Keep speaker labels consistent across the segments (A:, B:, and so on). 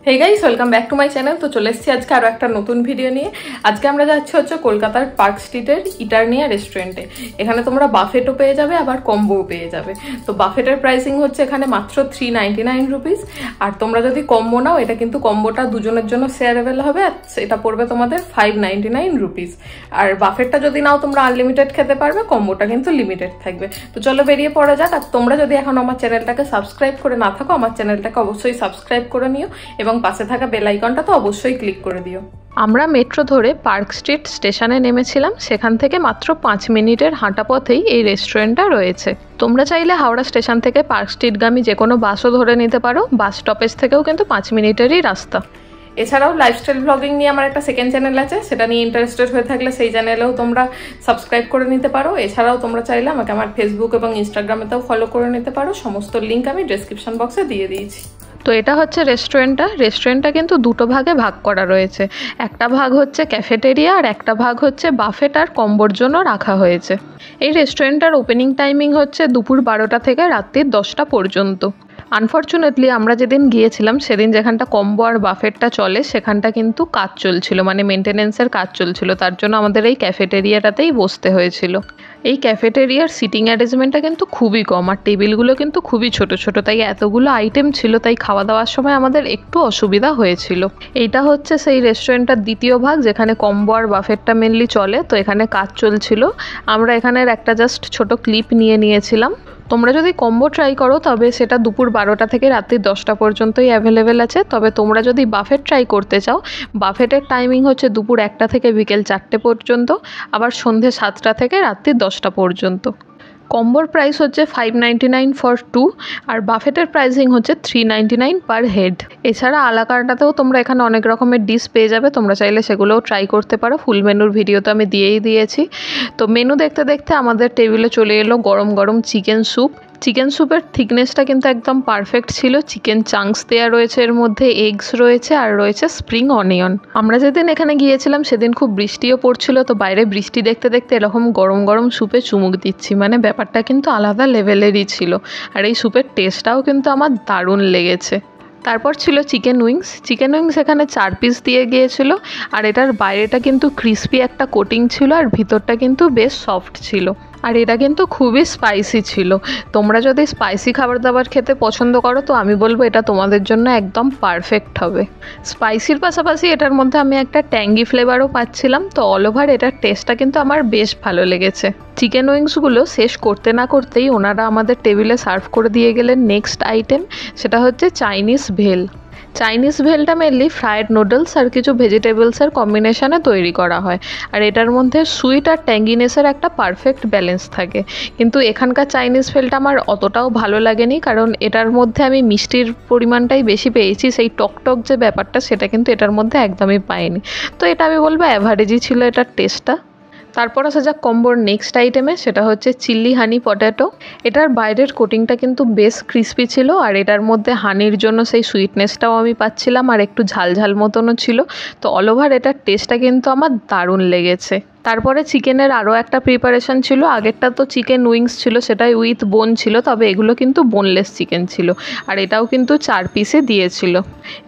A: Hey guys welcome back to my channel. तो चले एसेছি আজকে আরো একটা নতুন ভিডিও নিয়ে। আজকে আমরা যাচ্ছি হচ্ছে কলকাতার পার্ক স্ট্রিটের ইটারনিয়া রেস্টুরেন্টে। এখানে তোমরা বাফেটও পেয়ে যাবে আবার কম্বোও পেয়ে যাবে। তো বাফেটের প্রাইসিং হচ্ছে এখানে মাত্র 399 রুপিস, আর তোমরা যদি কম্বো নাও এটা কিন্তু কম্বোটা দুজনের জন্য শেয়ারেবল হবে, আর এটা পড়বে তোমাদের 599 রুপিস। আর বাফেটটা যদি নাও তোমরা আনলিমিটেড খেতে পারবে, কম্বোটা কিন্তু লিমিটেড থাকবে। তো চলো বেরিয়ে পড়া যাক। আর তোমরা যদি এখন আমার চ্যানেলটাকে সাবস্ক্রাইব করে না থাকো, আমার চ্যানেলটাকে অবশ্যই সাবস্ক্রাইব করে নিও এবং পাশে থাকা বেল আইকনটা তো অবশ্যই ক্লিক করে দিও। আমরা মেট্রো ধরে পার্ক স্ট্রিট স্টেশনে নেমেছিলাম, সেখান থেকে মাত্র 5 মিনিটের হাঁটা পথেই এই রেস্টুরেন্টটা রয়েছে। তোমরা চাইলে হাওড়া স্টেশন থেকে পার্ক স্ট্রিটগামী যে কোনো বাসও ধরে নিতে পারো, বাস স্টপেজ থেকেও কিন্তু 5 মিনিটেরই রাস্তা। এছাড়াও লাইফস্টাইল ব্লগিং নিয়ে আমার একটা সেকেন্ড চ্যানেল আছে, সেটা নিয়ে ইন্টারেস্টেড হয়ে থাকলে সেই চ্যানেলেও তোমরা সাবস্ক্রাইব করে নিতে পারো। এছাড়াও তোমরা চাইলে আমাকে আমার ফেসবুক এবং ইনস্টাগ্রামেতেও ফলো করে নিতে পারো, সমস্ত লিঙ্ক আমি ডেসক্রিপশন বক্সে দিয়ে দিয়েছি। তো এটা হচ্ছে রেস্টুরেন্টটা কিন্তু দুটো ভাগে ভাগ করা রয়েছে। একটা ভাগ হচ্ছে ক্যাফেটেরিয়া আর একটা ভাগ হচ্ছে বাফেট আর কম্বোর জন্য রাখা হয়েছে। এই রেস্টুরেন্টটার ওপেনিং টাইমিং হচ্ছে দুপুর 12টা থেকে রাত্রির 10টা পর্যন্ত। আনফর্চুনেটলি আমরা যেদিন গিয়েছিলাম সেদিন যেখানটা কম্বো আর বাফেটটা চলে সেখানটা কিন্তু কাজ চলছিল, মানে মেনটেনেন্সের কাজ চলছিল, তার জন্য আমাদের এই ক্যাফেটেরিয়াটাতেই বসতে হয়েছিল। এই ক্যাফেটেরিয়ার সিটিং অ্যারেঞ্জমেন্টটা কিন্তু খুবই কম আর টেবিলগুলো কিন্তু খুবই ছোট ছোট, তাই এতগুলো আইটেম ছিল, তাই খাওয়া দাওয়ার সময় আমাদের একটু অসুবিধা হয়েছিল। এইটা হচ্ছে সেই রেস্টুরেন্টটার দ্বিতীয় ভাগ, যেখানে কম্বো আর বাফেটটা মেনলি চলে। তো এখানে কাজ চলছিল, আমরা এখানের একটা জাস্ট ছোট ক্লিপ নিয়েছিলাম। তোমরা যদি কম্বো ট্রাই করো তবে সেটা দুপুর 12টা থেকে রাত্রি 10টা পর্যন্তই অ্যাভেলেবেল আছে। তবে তোমরা যদি বাফেট ট্রাই করতে চাও, বাফেটের টাইমিং হচ্ছে দুপুর 1টা থেকে বিকেল 4টে পর্যন্ত, আবার সন্ধে 7টা থেকে রাত্রি 10টা পর্যন্ত। কম্বোর প্রাইস হচ্ছে 599 ফর 2 আর বাফেটের প্রাইসিং হচ্ছে 399 পার হেড। এছাড়া আলাকার্টাতেও তোমরা এখানে অনেক রকমের ডিশ পেয়ে যাবে, তোমরা চাইলে সেগুলোও ট্রাই করতে পারো। ফুল মেনুর ভিডিও তো আমি দিয়েই দিয়েছি। তো মেনু দেখতে দেখতে আমাদের টেবিলে চলে এলো গরম গরম চিকেন স্যুপ। চিকেন স্যুপের থিকনেসটা কিন্তু একদম পারফেক্ট ছিল। চিকেন চাংস দেওয়া রয়েছে, এর মধ্যে এগস রয়েছে আর রয়েছে স্প্রিং অনিয়ন। আমরা যেদিন এখানে গিয়েছিলাম সেদিন খুব বৃষ্টিও পড়ছিল, তো বাইরে বৃষ্টি দেখতে দেখতে এরকম গরম গরম স্যুপে চুমুক দিচ্ছি, মানে ব্যাপারটা কিন্তু আলাদা লেভেলেরই ছিল। আর এই স্যুপের টেস্টটাও কিন্তু আমার দারুণ লেগেছে। তারপর ছিল চিকেন উইংস এখানে 4 পিস দিয়ে গিয়েছিল, আর এটার বাইরেটা কিন্তু ক্রিস্পি একটা কোটিং ছিল আর ভিতরটা কিন্তু বেশ সফট ছিল। আর এটা কিন্তু খুবই স্পাইসি ছিল। তোমরা যদি স্পাইসি খাবার দাবার খেতে পছন্দ করো তো আমি বলবো এটা তোমাদের জন্য একদম পারফেক্ট হবে। স্পাইসির পাশাপাশি এটার মধ্যে আমি একটা ট্যাঙ্গি ফ্লেভারও পাচ্ছিলাম। তো অল ওভার এটার টেস্টটা কিন্তু আমার বেশ ভালো লেগেছে। চিকেন উইংসগুলো শেষ করতে না করতেই ওনারা আমাদের টেবিলে সার্ভ করে দিয়ে গেলেন নেক্সট আইটেম, সেটা হচ্ছে চাইনিজ ভেলটা মেনলি ফ্রায়েড নুডলস আর কিছু ভেজিটেবলসের কম্বিনেশনে তৈরি করা হয়। আর এটার মধ্যে সুইট আর ট্যাঙ্গিনেসের একটা পারফেক্ট ব্যালেন্স থাকে। কিন্তু এখানকার চাইনিজ ভেলটা আমার অতটাও ভালো লাগেনি, কারণ এটার মধ্যে আমি মিষ্টির পরিমাণটাই বেশি পেয়েছি, সেই টকটক যে ব্যাপারটা সেটা কিন্তু এটার মধ্যে একদমই পাইনি। তো এটা আমি বলবো অ্যাভারেজই ছিল এটার টেস্টটা। তারপর আসা যাক কম্বোর নেক্সট আইটেমে, সেটা হচ্ছে চিলি হানি পটেটো। এটার বাইরের কোটিংটা কিন্তু বেশ ক্রিস্পি ছিল, আর এটার মধ্যে হানির জন্য সেই সুইটনেসটাও আমি পাচ্ছিলাম, আর একটু ঝাল মতনও ছিল। তো অল ওভার এটার টেস্টটা কিন্তু আমার দারুণ লেগেছে। তারপরে চিকেনের আরও একটা প্রিপারেশন ছিল। আগেরটা তো চিকেন উইংস ছিল, সেটাই উইথ বোন ছিল, তবে এগুলো কিন্তু বোনলেস চিকেন ছিল, আর এটাও কিন্তু 4 পিসে দিয়েছিল।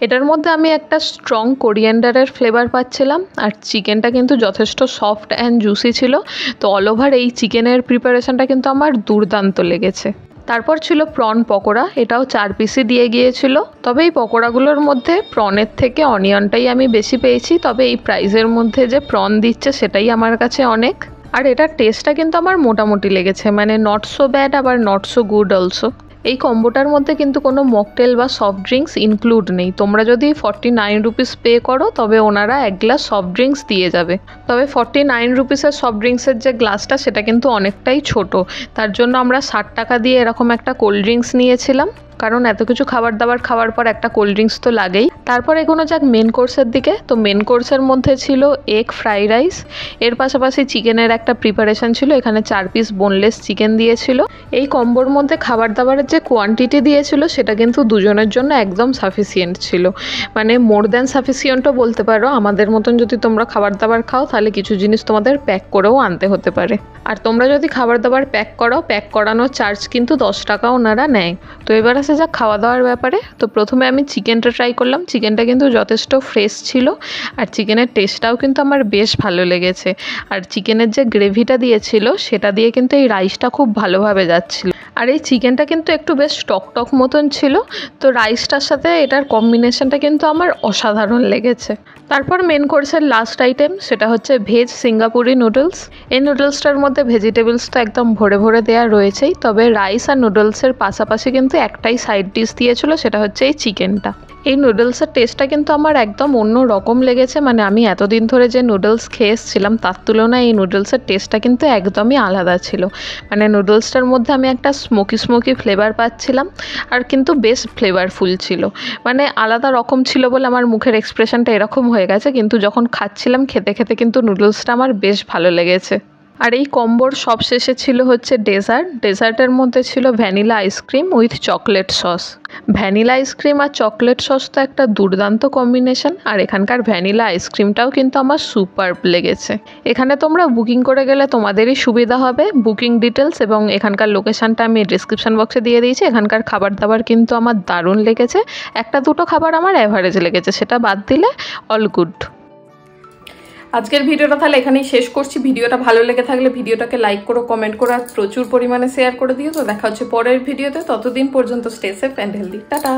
A: এটার মধ্যে আমি একটা স্ট্রং কোরিয়ান্ডারের ফ্লেভার পাচ্ছিলাম, আর চিকেনটা কিন্তু যথেষ্ট সফট অ্যান্ড জুসি ছিল। তো অল ওভার এই চিকেনের প্রিপারেশনটা কিন্তু আমার দুর্দান্ত লেগেছে। তারপর ছিল প্রন পকোড়া, এটাও 4 পিসই দিয়ে গিয়েছিল। তবে এই পকোড়াগুলোর মধ্যে প্রনের থেকে অনিয়নটাই আমি বেশি পেয়েছি, তবে এই প্রাইসের মধ্যে যে প্রন দিচ্ছে সেটাই আমার কাছে অনেক। আর এটার টেস্টটা কিন্তু আমার মোটামুটি লেগেছে, মানে নট সো ব্যাড আবার নট সো গুড অলসো। এই কম্বোটার মধ্যে কিন্তু কোনো মকটেল বা সফট ড্রিঙ্কস ইনক্লুড নেই। তোমরা যদি 49 রুপিস পে করো তবে ওনারা 1 গ্লাস সফট ড্রিঙ্কস দিয়ে যাবে। তবে 49 রুপিসের সফট ড্রিঙ্কসের যে গ্লাসটা সেটা কিন্তু অনেকটাই ছোট, তার জন্য আমরা 60 টাকা দিয়ে এরকম একটা কোল্ড ড্রিঙ্কস নিয়েছিলাম, কারণ এত কিছু খাবার দাবার খাওয়ার পর একটা কোল্ড ড্রিঙ্কস তো লাগেই। তারপর এগোনো যাক মেন কোর্সের দিকে। তো মেন কোর্সের মধ্যে ছিল এগ ফ্রাইড রাইস, এর পাশাপাশি চিকেনের একটা প্রিপারেশন ছিল, এখানে 4 পিস বোনলেস চিকেন দিয়েছিল। এই কম্বোর মধ্যে খাবার দাবারের যে কোয়ান্টিটি দিয়েছিল সেটা কিন্তু দুজনের জন্য একদম সাফিসিয়েন্ট ছিল, মানে মোর দ্যান সাফিসিয়েন্টও বলতে পারো। আমাদের মতন যদি তোমরা খাবার দাবার খাও তাহলে কিছু জিনিস তোমাদের প্যাক করেও আনতে হতে পারে। আর তোমরা যদি খাবার দাবার প্যাক করাও, প্যাক করানোর চার্জ কিন্তু 10 টাকা ওনারা নেয়। তো এবার আসা আসা যাক খাওয়া দাওয়ার ব্যাপারে। তো প্রথমে আমি চিকেনটা ট্রাই করলাম। চিকেনটা কিন্তু যথেষ্ট ফ্রেশ ছিল আর চিকেনের টেস্টটাও কিন্তু আমার বেশ ভালো লেগেছে। আর চিকেনের যে গ্রেভিটা দিয়েছিল সেটা দিয়ে কিন্তু এই রাইসটা খুব ভালোভাবে যাচ্ছিল। আর এই চিকেনটা কিন্তু একটু বেশ টক মতন ছিল। তো রাইসটার সাথে এটার কম্বিনেশনটা কিন্তু আমার অসাধারণ লেগেছে। তারপর মেন কোর্সের লাস্ট আইটেম, সেটা হচ্ছে ভেজ সিঙ্গাপুরি নুডলস। এই নুডলসটার মধ্যে ভেজিটেবলস তো একদম ভরে ভরে দেওয়া রয়েছেই, তবে রাইস আর নুডলসের পাশাপাশি কিন্তু একটাই সাইড ডিশ দিয়েছিল, সেটা হচ্ছে এই চিকেনটা। এই নুডলসের টেস্টটা কিন্তু আমার একদম অন্য রকম লেগেছে। মানে আমি এতদিন ধরে যে নুডলস খেয়ে এসেছিলাম তার তুলনায় এই নুডলসের টেস্টটা কিন্তু একদমই আলাদা ছিল। মানে নুডলসটার মধ্যে আমি একটা স্মোকি ফ্লেভার পাচ্ছিলাম আর কিন্তু বেশ ফ্লেভারফুল ছিল। মানে আলাদা রকম ছিল বলে আমার মুখের এক্সপ্রেশনটা এরকম হয়ে গেছে, কিন্তু যখন খাচ্ছিলাম খেতে খেতে কিন্তু নুডলসটা আমার বেশ ভালো লেগেছে। আর এই কম্বোর সব শেষে ছিল হচ্ছে ডেজার্টের মধ্যে ছিল vanilla ice cream with chocolate sauce. Vanilla ice cream আর চকলেট সস তো একটা দুর্দান্ত কম্বিনেশন। আর এখানকার ভ্যানিলা আইসক্রিমটাও কিন্তু আমার সুপারব লেগেছে। এখানে তোমরা বুকিং করে গেলে তোমাদেরই সুবিধা হবে। বুকিং ডিটেলস এবং এখানকার লোকেশানটা আমি ডিসক্রিপশান বক্সে দিয়ে দিয়েছি। এখানকার খাবার দাবার কিন্তু আমার দারুণ লেগেছে। একটা দুটো খাবার আমার অ্যাভারেজ লেগেছে, সেটা বাদ দিলে অল গুড। আজকের ভিডিওটা তাহলে এখানেই শেষ করছি। ভিডিওটা ভালো লেগে থাকলে ভিডিওটাকে লাইক করো, কমেন্ট করো আর প্রচুর পরিমাণে শেয়ার করে দিও। তো দেখা হচ্ছে পরের ভিডিওতে। ততদিন পর্যন্ত stay safe and healthy. Tata.